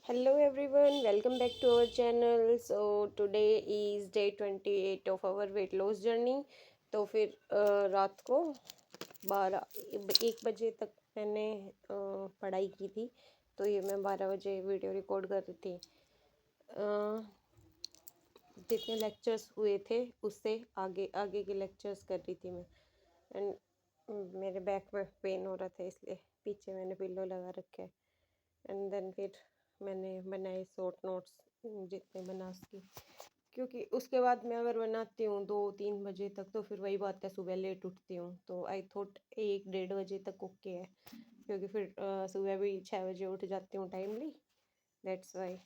Hello everyone, welcome back to our channel. So today is day 28 of our weight loss journey. तो फिर रात को 1 बजे तक मैंने पढ़ाई की थी। तो ये मैं 12 बजे वीडियो रिकॉर्ड कर रही थी। जितने लेक्चर्स हुए थे उससे आगे आगे के लेक्चर्स कर रही थी मैं। एंड मेरे बैक में पेन हो रहा था, इसलिए पीछे मैंने पिल्लो लगा रखे है। एंड देन फिर मैंने बनाए शॉर्ट नोट्स जितने बना सकी, क्योंकि उसके बाद मैं अगर बनाती हूँ 2-3 बजे तक तो फिर वही बात है, सुबह लेट उठती हूँ। तो आई थॉट 1-1:30 बजे तक ओके है, क्योंकि फिर सुबह भी 6 बजे उठ जाती हूँ timely. That's why.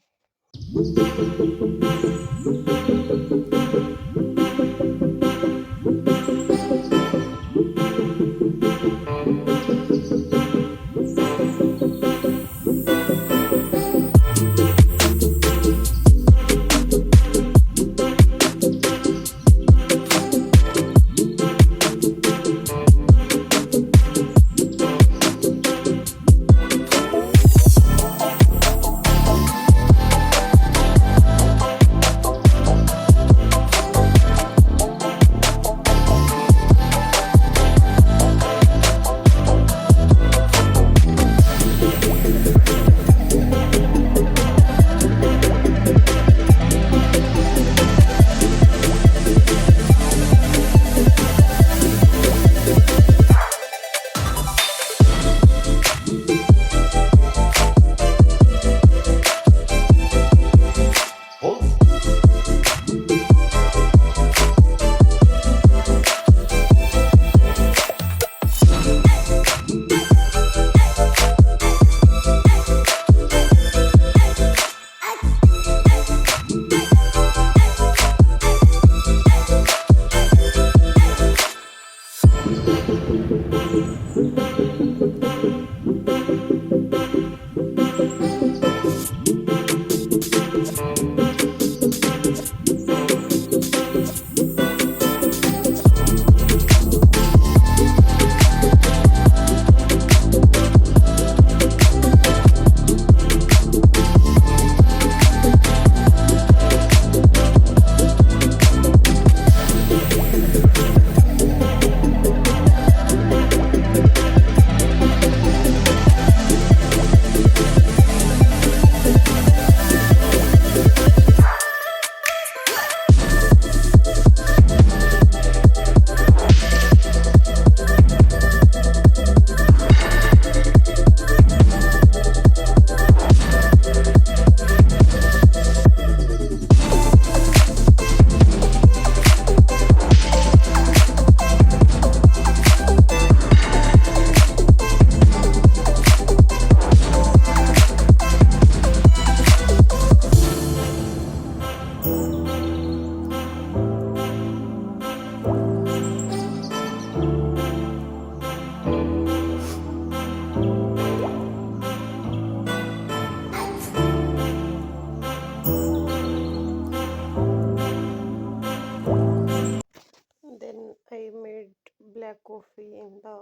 Then I made black coffee in the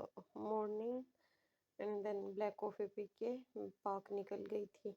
morning, and then black coffee पी के पार्क निकल गई थी।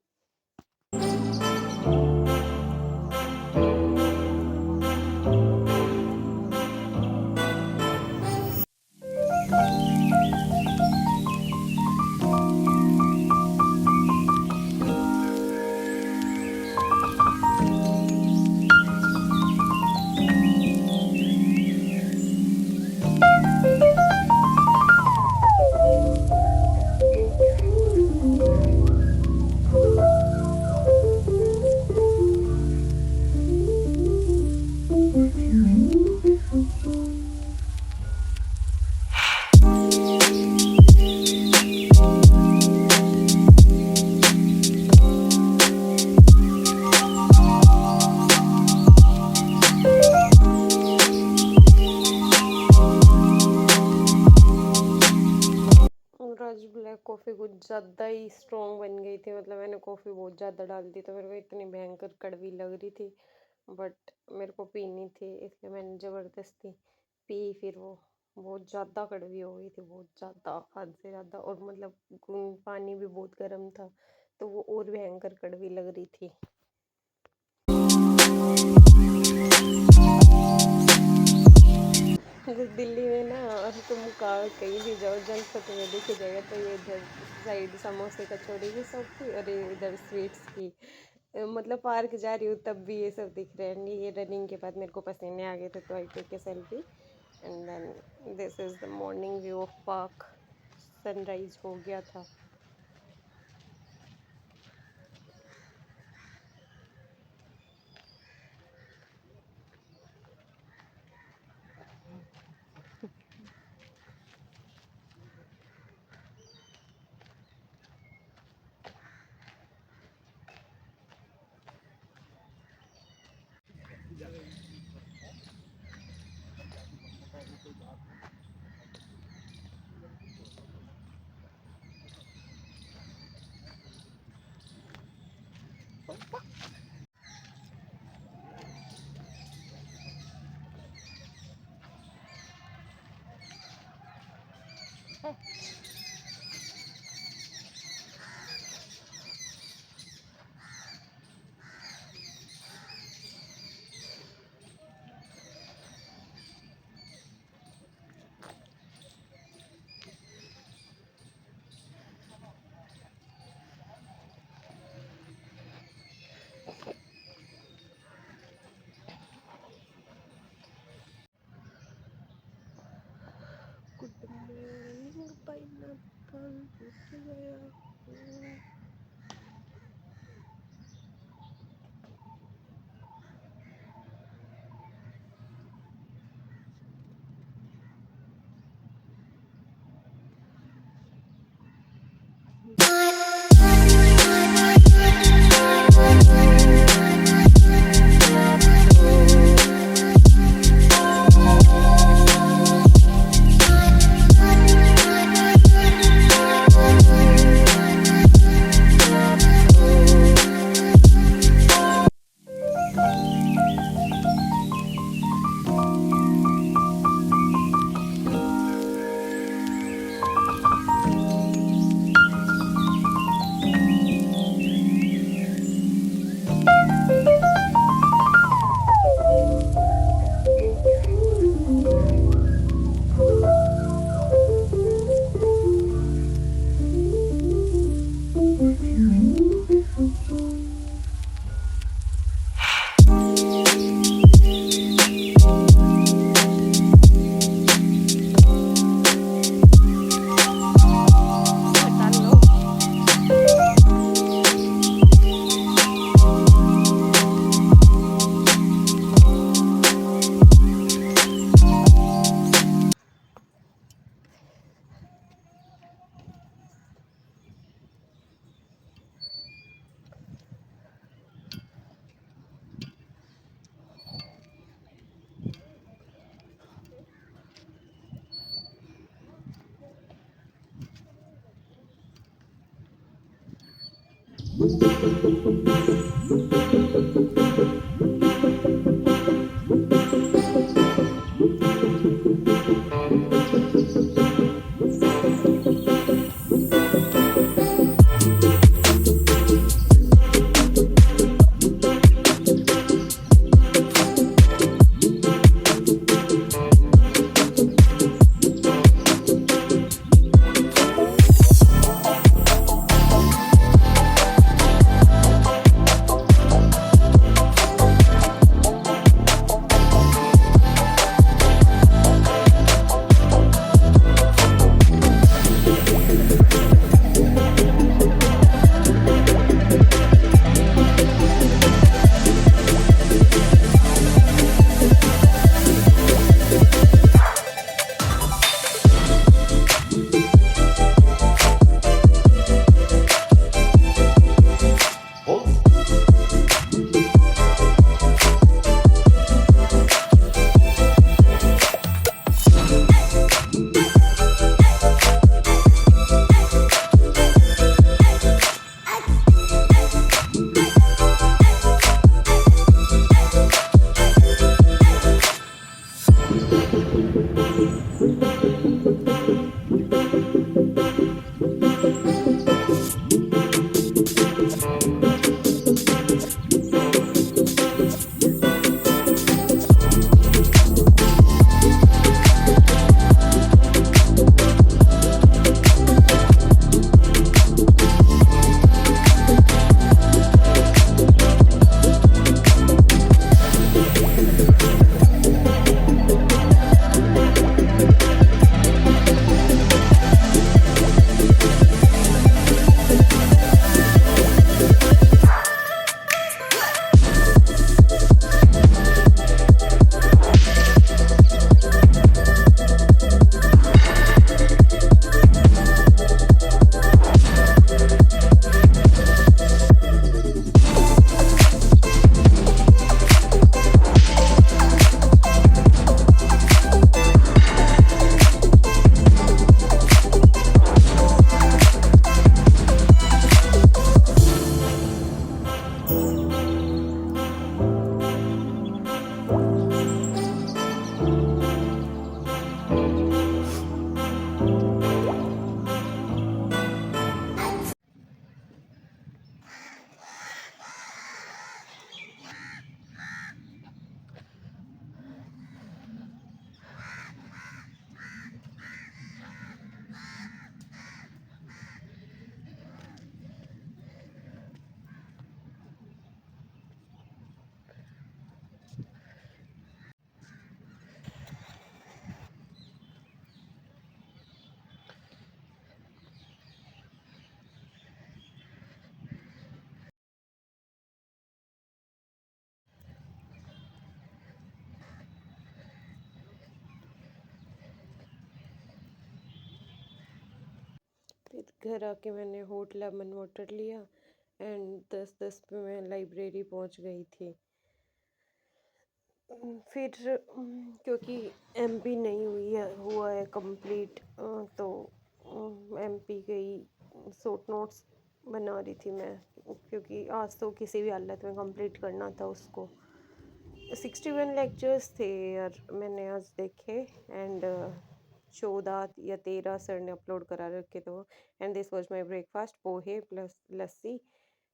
और आज ब्लैक कॉफ़ी कुछ ज़्यादा ही स्ट्रॉन्ग बन गई थी, मतलब मैंने कॉफ़ी बहुत ज़्यादा डाल दी तो मेरे को इतनी भयंकर कड़वी लग रही थी। बट मेरे को पीनी थी, इसलिए मैंने ज़बरदस्ती पी। फिर वो बहुत ज़्यादा कड़वी हो गई थी, बहुत ज़्यादा, हद से ज़्यादा। और मतलब पानी भी बहुत गर्म था, तो वो और भयंकर कड़वी लग रही थी। दिल्ली में ना तुम कहीं भी जाओ जंक फूड में देखे जाएगा तो ये इधर साइड समोसे कचौड़ी की शॉप थी और ये इधर स्वीट्स की। मतलब पार्क जा रही हूँ तब भी ये सब दिख रहे हैं। ये रनिंग के बाद मेरे को पसीने आ गए थे तो I take a selfie and then this is the morning view of park. Sunrise हो गया था। गुड मॉर्निंग पाइनएप्पल उठ गया। फिर घर आके मैंने हॉट लेमन वाटर लिया एंड 10:10 पे मैं लाइब्रेरी पहुंच गई थी। फिर क्योंकि एमपी नहीं हुआ है कंप्लीट, तो एमपी गई, शॉर्ट नोट्स बना रही थी मैं, क्योंकि आज तो किसी भी हालत में कंप्लीट करना था उसको। 61 लेक्चर्स थे यार, मैंने आज देखे एंड 14 या 13 सर ने अपलोड करा रखे थे। And this was my breakfast, poha plus lassi.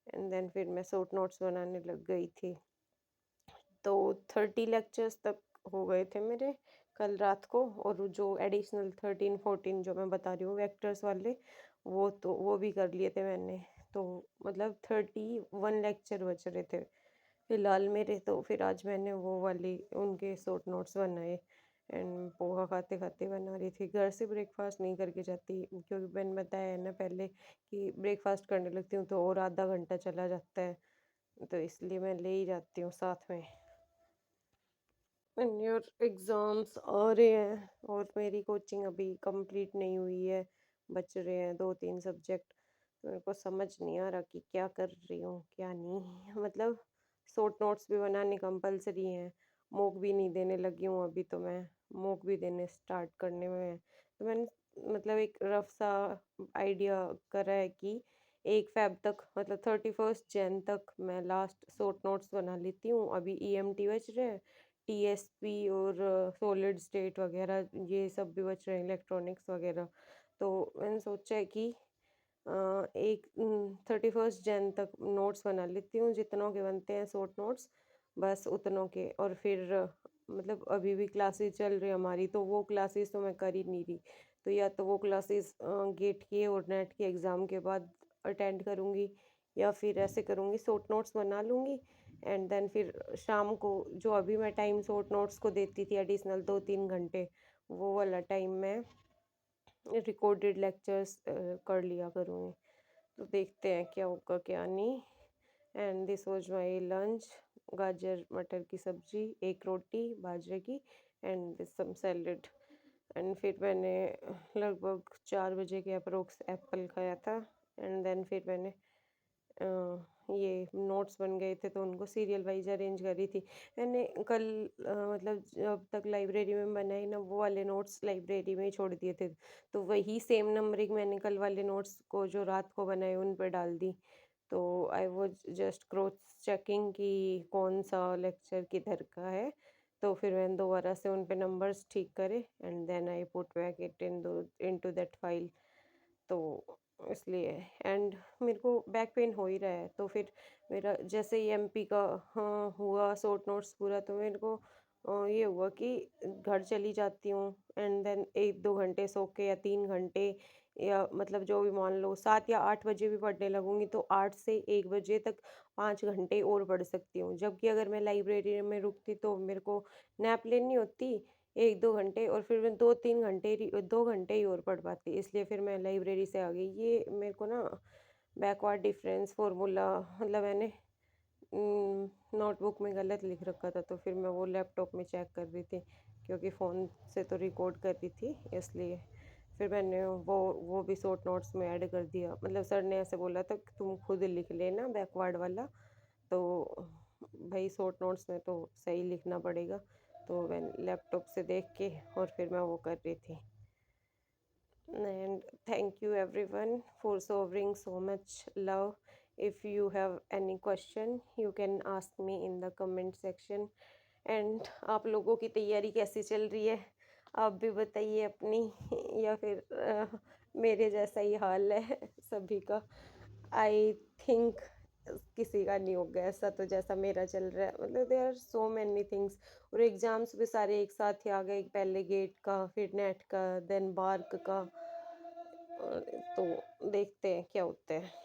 And then फिर मैं शॉर्ट नोट्स बनाने लग गई थी। तो 30 लेक्चर्स तक हो गए थे मेरे कल रात को, और जो एडिशनल 13-14 जो मैं बता रही हूँ वेक्टर्स वाले, वो भी कर लिए थे मैंने। तो मतलब 31 लेक्चर बच रहे थे फिलहाल मेरे। तो फिर आज मैंने वो वाली उनके शॉर्ट नोट्स बनाए एंड पोहा खाते खाते बना रही थी। घर से ब्रेकफास्ट नहीं करके जाती, क्योंकि मैंने बताया है ना पहले कि ब्रेकफास्ट करने लगती हूँ तो और आधा घंटा चला जाता है, तो इसलिए मैं ले ही जाती हूँ साथ में। एंड योर एग्ज़ाम्स आ रहे हैं और मेरी कोचिंग अभी कंप्लीट नहीं हुई है, बच रहे हैं 2-3 सब्जेक्ट। तो मेरे को समझ नहीं आ रहा कि क्या कर रही हूँ क्या नहीं। मतलब शॉर्ट नोट्स भी बनाने कंपलसरी हैं, मॉक भी नहीं देने लगी हूँ अभी, तो मैं मॉक भी देने स्टार्ट करने में है। तो मैंने मतलब एक रफ सा आइडिया करा है कि 1 फ़ेब तक, मतलब 31 जैन तक मैं लास्ट शॉर्ट नोट्स बना लेती हूँ। अभी ईएमटी बच रहे हैं, टीएसपी और सॉलिड स्टेट वगैरह ये सब भी बच रहे हैं, इलेक्ट्रॉनिक्स वगैरह। तो मैंने सोचा है कि एक 31 जैन तक नोट्स बना लेती हूँ, जितनों के बनते हैं शॉर्ट नोट्स, बस उतनों के। और फिर मतलब अभी भी क्लासेस चल रही हमारी, तो वो क्लासेस तो मैं कर ही नहीं रही। तो या तो वो क्लासेस गेट के और नेट के एग्ज़ाम के बाद अटेंड करूँगी, या फिर ऐसे करूँगी शॉर्ट नोट्स बना लूँगी एंड देन फिर शाम को जो अभी मैं टाइम शॉर्ट नोट्स को देती थी एडिशनल 2-3 घंटे, वो वाला टाइम मैं रिकॉर्डेड लेक्चर्स कर लिया करूँगी। तो देखते हैं क्या होगा क्या नहीं। And this was my lunch, गाजर मटर की सब्जी, एक रोटी बाजरे की and this some salad. And फिर मैंने लगभग 4 बजे के अप्रोक्स एप्पल खाया था। एंड देन फिर मैंने ये नोट्स बन गए थे तो उनको सीरियल वाइज अरेंज करी थी मैंने कल। मतलब जब तक लाइब्रेरी में बनाई ना, वो वाले नोट्स लाइब्रेरी में ही छोड़ दिए थे, तो वही सेम नंबरिंग मैंने कल वाले नोट्स को जो रात को बनाए उन पर डाल दी। तो I was just cross checking कि कौन सा लेक्चर किधर का है। तो फिर मैंने दोबारा से उन पे नंबर्स ठीक करे and then I put back it into that file. तो इसलिए एंड मेरे को बैक पेन हो ही रहा है, तो फिर मेरा जैसे ही एमपी का हुआ शॉर्ट नोट्स पूरा, तो मेरे को ये हुआ कि घर चली जाती हूँ एंड देन 1-2 घंटे सो के, या 3 घंटे, या मतलब जो भी मान लो 7 या 8 बजे भी पढ़ने लगूंगी तो 8 से 1 बजे तक 5 घंटे और पढ़ सकती हूँ। जबकि अगर मैं लाइब्रेरी में रुकती तो मेरे को नैप लेनी होती 1-2 घंटे, और फिर मैं 2 घंटे ही और पढ़ पाती, इसलिए फिर मैं लाइब्रेरी से आ गई। ये मेरे को ना बैकवर्ड डिफरेंस फार्मूला, मतलब मैंने नोटबुक में गलत लिख रखा था, तो फिर मैं वो लैपटॉप में चेक कर रही थी, क्योंकि फ़ोन से तो रिकॉर्ड कर रही थी इसलिए। फिर मैंने वो भी शॉर्ट नोट्स में ऐड कर दिया। मतलब सर ने ऐसे बोला था कि तुम खुद लिख लेना बैकवर्ड वाला, तो भाई शॉर्ट नोट्स में तो सही लिखना पड़ेगा। तो मैं लैपटॉप से देख के और फिर मैं वो कर रही थी। And thank you everyone for showing so much love. If you have any question you can ask me in the comment section. And आप लोगों की तैयारी कैसी चल रही है, आप भी बताइए अपनी या फिर मेरे जैसा ही हाल है सभी का। आई थिंक किसी का नहीं होगा ऐसा, तो जैसा मेरा चल रहा है। मतलब there are so many things, और एग्ज़ाम्स भी सारे एक साथ ही आ गए, पहले गेट का, फिर नेट का, देन बार्क का। तो देखते हैं क्या होता है।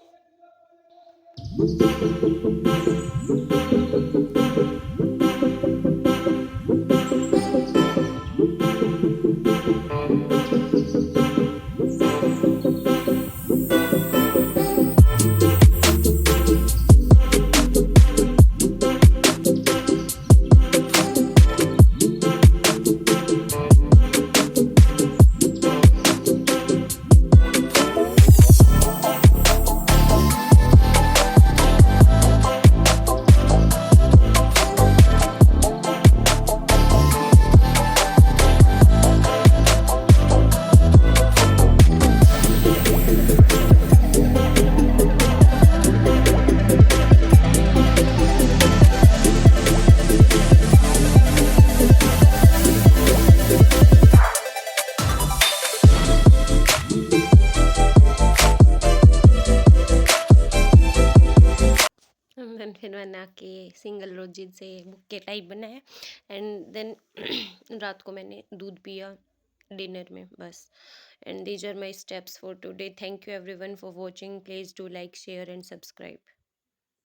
बना के सिंगल रोजेज से बुक्के टाइप बनाया एंड देन रात को मैंने दूध पिया डिनर में बस। And these are my steps for today. Thank you everyone for watching. Please do like share and subscribe.